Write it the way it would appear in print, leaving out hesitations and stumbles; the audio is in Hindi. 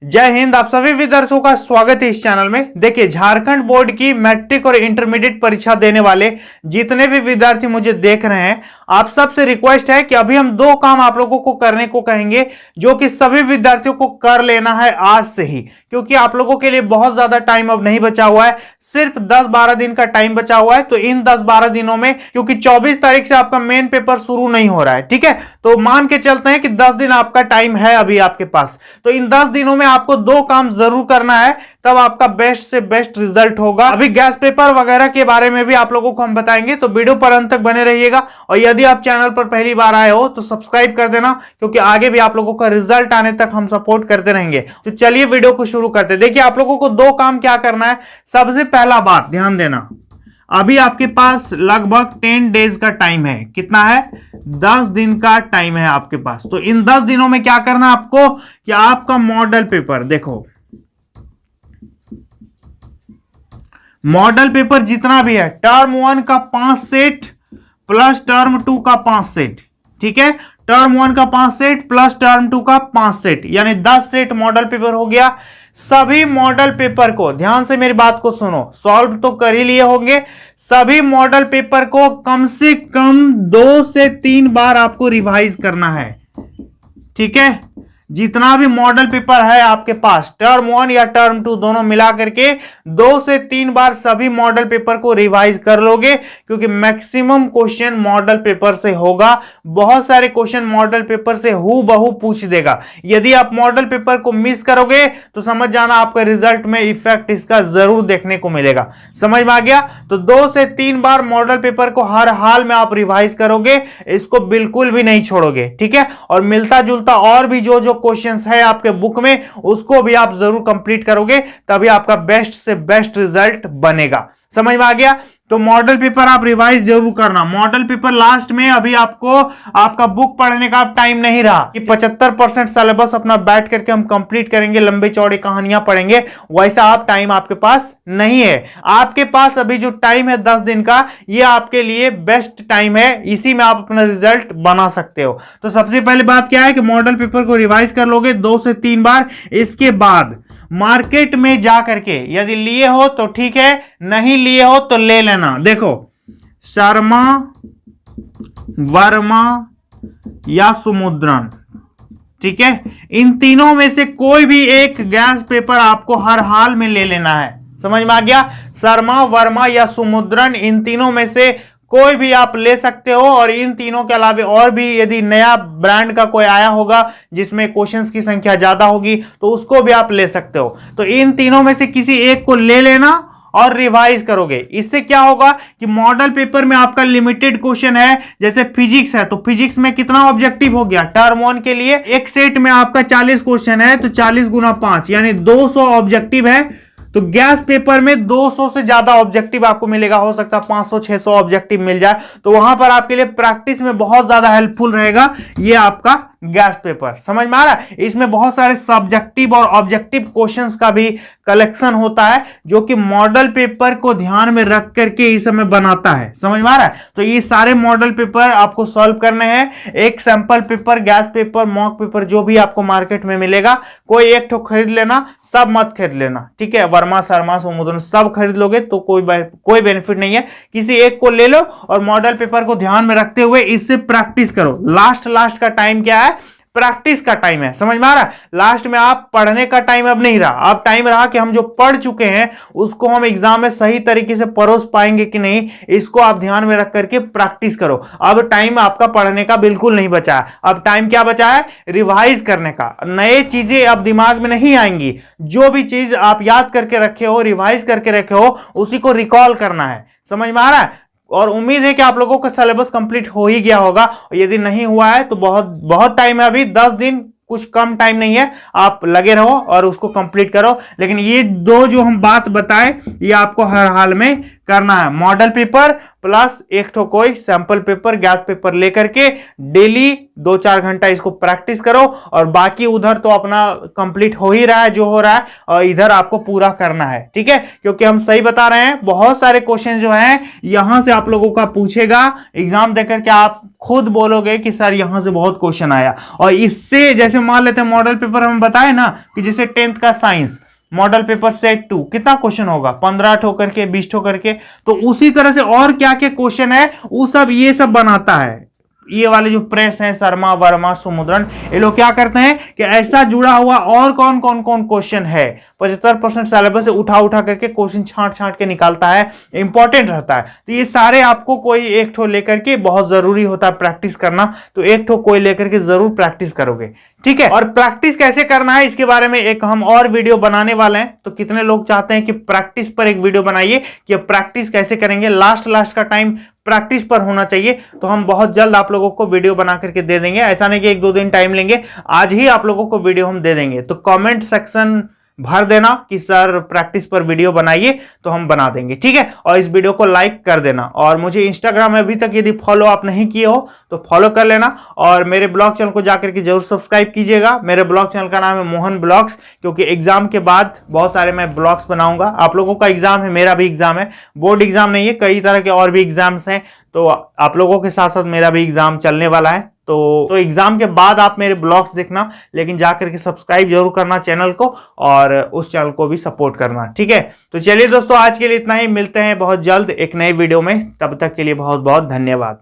जय हिंद। आप सभी विद्यार्थियों का स्वागत है इस चैनल में। देखिए, झारखंड बोर्ड की मैट्रिक और इंटरमीडिएट परीक्षा देने वाले जितने भी विद्यार्थी मुझे देख रहे हैं, आप सबसे रिक्वेस्ट है कि अभी हम दो काम आप लोगों को करने को कहेंगे, जो कि सभी विद्यार्थियों को कर लेना है आज से ही, क्योंकि आप लोगों के लिए बहुत ज्यादा टाइम अब नहीं बचा हुआ है। सिर्फ 10-12 दिन का टाइम बचा हुआ है। तो इन 10-12 दिनों में, क्योंकि 24 तारीख से आपका मेन पेपर शुरू नहीं हो रहा है, ठीक है, तो मान के चलते हैं कि 10 दिन आपका टाइम है अभी आपके पास। तो इन 10 दिनों में आपको दो काम जरूर करना है, तब आपका बेस्ट से बेस्ट रिजल्ट होगा। अभी गैस पेपर वगैरह के बारे में भी आप लोगों को हम बताएंगे, तो वीडियो पर अंत तक बने रहिएगा। और यदि आप चैनल पर पहली बार आए हो तो सब्सक्राइब कर देना, क्योंकि आगे भी आप लोगों का रिजल्ट आने तक हम सपोर्ट करते रहेंगे। तो चलिए वीडियो को शुरू करते हैं। देखिए, आप लोगों को दो काम क्या करना है। सबसे पहला बात ध्यान देना, अभी आपके पास लगभग 10 डेज का टाइम है। कितना है? 10 दिन का टाइम है आपके पास। तो इन 10 दिनों में क्या करना आपको कि आपका मॉडल पेपर, देखो मॉडल पेपर जितना भी है, टर्म 1 का 5 सेट प्लस टर्म 2 का 5 सेट, ठीक है, टर्म 1 का 5 सेट प्लस टर्म 2 का 5 सेट, यानी 10 सेट मॉडल पेपर हो गया। सभी मॉडल पेपर को, ध्यान से मेरी बात को सुनो, सॉल्व तो कर ही लिए होंगे। सभी मॉडल पेपर को कम से कम 2 से 3 बार आपको रिवाइज करना है, ठीक है। जितना भी मॉडल पेपर है आपके पास, टर्म 1 या टर्म 2 दोनों मिला करके 2 से 3 बार सभी मॉडल पेपर को रिवाइज कर लोगे, क्योंकि मैक्सिमम क्वेश्चन मॉडल पेपर से होगा। बहुत सारे क्वेश्चन मॉडल पेपर से हूबहू पूछ देगा। यदि आप मॉडल पेपर को मिस करोगे तो समझ जाना आपके रिजल्ट में इफेक्ट इसका जरूर देखने को मिलेगा। समझ में आ गया? तो 2 से 3 बार मॉडल पेपर को हर हाल में आप रिवाइज करोगे, इसको बिल्कुल भी नहीं छोड़ोगे, ठीक है। और मिलता जुलता और भी जो क्वेश्चंस है आपके बुक में, उसको भी आप जरूर कंप्लीट करोगे, तभी आपका बेस्ट से बेस्ट रिजल्ट बनेगा। समझ में आ गया? तो मॉडल पेपर आप रिवाइज जरूर करना। मॉडल पेपर लास्ट में अभी आपको आपका बुक पढ़ने का टाइम नहीं रहा कि 75% सिलेबस अपना बैठ करके हम कंप्लीट करेंगे, लंबे चौड़े कहानियां पढ़ेंगे, वैसा आप टाइम आपके पास नहीं है। आपके पास अभी जो टाइम है 10 दिन का, ये आपके लिए बेस्ट टाइम है। इसी में आप अपना रिजल्ट बना सकते हो। तो सबसे पहले बात क्या है कि मॉडल पेपर को रिवाइज कर लोगे 2 से 3 बार। इसके बाद मार्केट में जा करके यदि लिए हो तो ठीक है, नहीं लिए हो तो ले लेना। देखो, शर्मा, वर्मा या सुमुद्रन, ठीक है, इन तीनों में से कोई भी एक गैस पेपर आपको हर हाल में ले लेना है। समझ में आ गया? शर्मा, वर्मा या सुमुद्रन, इन तीनों में से कोई भी आप ले सकते हो। और इन तीनों के अलावा और भी यदि नया ब्रांड का कोई आया होगा जिसमें क्वेश्चंस की संख्या ज्यादा होगी, तो उसको भी आप ले सकते हो। तो इन तीनों में से किसी एक को ले लेना और रिवाइज करोगे। इससे क्या होगा कि मॉडल पेपर में आपका लिमिटेड क्वेश्चन है। जैसे फिजिक्स है, तो फिजिक्स में कितना ऑब्जेक्टिव हो गया? टर्म 1 के लिए एक सेट में आपका 40 क्वेश्चन है, तो 40 गुना 5 यानी 200 ऑब्जेक्टिव है। तो गैस पेपर में 200 से ज्यादा ऑब्जेक्टिव आपको मिलेगा। हो सकता है 500-600 ऑब्जेक्टिव मिल जाए, तो वहां पर आपके लिए प्रैक्टिस में बहुत ज्यादा हेल्पफुल रहेगा ये आपका गैस पेपर। समझ में आ रहा है? इसमें बहुत सारे सब्जेक्टिव और ऑब्जेक्टिव क्वेश्चंस का भी कलेक्शन होता है, जो कि मॉडल पेपर को ध्यान में रख करके इस समय बनाता है। समझ में आ रहा है? तो ये सारे मॉडल पेपर आपको सॉल्व करने हैं। एक sample paper, gas paper, mock paper जो भी आपको मार्केट में मिलेगा, कोई एक ठो खरीद लेना, सब मत खरीद लेना, ठीक है। वर्मा, शर्मा, सुमुद्रन सब खरीद लोगे तो कोई बेनिफिट नहीं है। किसी एक को ले लो और मॉडल पेपर को ध्यान में रखते हुए इससे प्रैक्टिस करो। लास्ट का टाइम क्या है? प्रैक्टिस का टाइम है। समझ में आ रहा है? लास्ट में आप पढ़ने का टाइम अब नहीं रहा। अब टाइम रहा कि हम जो पढ़ चुके हैं उसको हम एग्जाम में सही तरीके से परोस पाएंगे कि नहीं, इसको आप ध्यान में रख करके प्रैक्टिस करो। अब टाइम आपका पढ़ने का बिल्कुल नहीं बचा है। अब टाइम क्या बचा है? रिवाइज करने का। नए चीजें अब दिमाग में नहीं आएंगी। जो भी चीज आप याद करके रखे हो, रिवाइज करके रखे हो, उसी को रिकॉल करना है। समझ में आ रहा है? और उम्मीद है कि आप लोगों का सिलेबस कंप्लीट हो ही गया होगा। और यदि नहीं हुआ है तो बहुत टाइम है, अभी 10 दिन कुछ कम टाइम नहीं है। आप लगे रहो और उसको कंप्लीट करो। लेकिन ये दो जो हम बात बताए, ये आपको हर हाल में करना है। मॉडल पेपर प्लस एक ठो कोई सैंपल पेपर, गैस पेपर लेकर के डेली 2-4 घंटा इसको प्रैक्टिस करो, और बाकी उधर तो अपना कंप्लीट हो ही रहा है जो हो रहा है, और इधर आपको पूरा करना है, ठीक है। क्योंकि हम सही बता रहे हैं, बहुत सारे क्वेश्चन जो हैं यहां से आप लोगों का पूछेगा, एग्जाम देकर के आप खुद बोलोगे कि सर यहां से बहुत क्वेश्चन आया। और इससे जैसे मान लेते हैं मॉडल पेपर, हम बताए ना कि जैसे 10th का साइंस मॉडल पेपर सेट 2 कितना क्वेश्चन होगा, 15 ठो करके, 20 ठो करके, तो उसी तरह से और क्या क्या क्वेश्चन है वो सब ये सब बनाता है। ये वाले जो प्रेस हैं, शर्मा वर्मा सुमुद्रन, ये लोग क्या करते हैं कि ऐसा जुड़ा हुआ और कौन कौन कौन क्वेश्चन है 75% सिलेबस से उठा उठा करके क्वेश्चन छांट छांट के निकालता है, इंपॉर्टेंट रहता है। तो ये सारे आपको कोई एक ठो लेकर के बहुत जरूरी होता है प्रैक्टिस करना, तो एक ठो कोई लेकर के जरूर प्रैक्टिस करोगे, ठीक है। और प्रैक्टिस कैसे करना है इसके बारे में एक हम और वीडियो बनाने वाले हैं। तो कितने लोग चाहते हैं कि प्रैक्टिस पर एक वीडियो बनाइए कि प्रैक्टिस कैसे करेंगे, लास्ट का टाइम प्रैक्टिस पर होना चाहिए, तो हम बहुत जल्द आप लोगों को वीडियो बना करके दे देंगे। ऐसा नहीं कि 1-2 दिन टाइम लेंगे, आज ही आप लोगों को वीडियो हम दे देंगे। तो कमेंट सेक्शन भर देना कि सर प्रैक्टिस पर वीडियो बनाइए, तो हम बना देंगे, ठीक है। और इस वीडियो को लाइक कर देना, और मुझे इंस्टाग्राम में अभी तक यदि फॉलो आप नहीं किए हो तो फॉलो कर लेना, और मेरे ब्लॉग चैनल को जाकर के जरूर सब्सक्राइब कीजिएगा। मेरे ब्लॉग चैनल का नाम है मोहन ब्लॉग्स, क्योंकि एग्जाम के बाद बहुत सारे मैं ब्लॉग्स बनाऊंगा। आप लोगों का एग्जाम है, मेरा भी एग्जाम है, बोर्ड एग्जाम नहीं है, कई तरह के और भी एग्जाम्स हैं, तो आप लोगों के साथ साथ मेरा भी एग्जाम चलने वाला है। तो एग्जाम के बाद आप मेरे ब्लॉग्स देखना, लेकिन जाकर के सब्सक्राइब जरूर करना चैनल को, और उस चैनल को भी सपोर्ट करना, ठीक है। तो चलिए दोस्तों, आज के लिए इतना ही, मिलते हैं बहुत जल्द एक नई वीडियो में, तब तक के लिए बहुत बहुत धन्यवाद।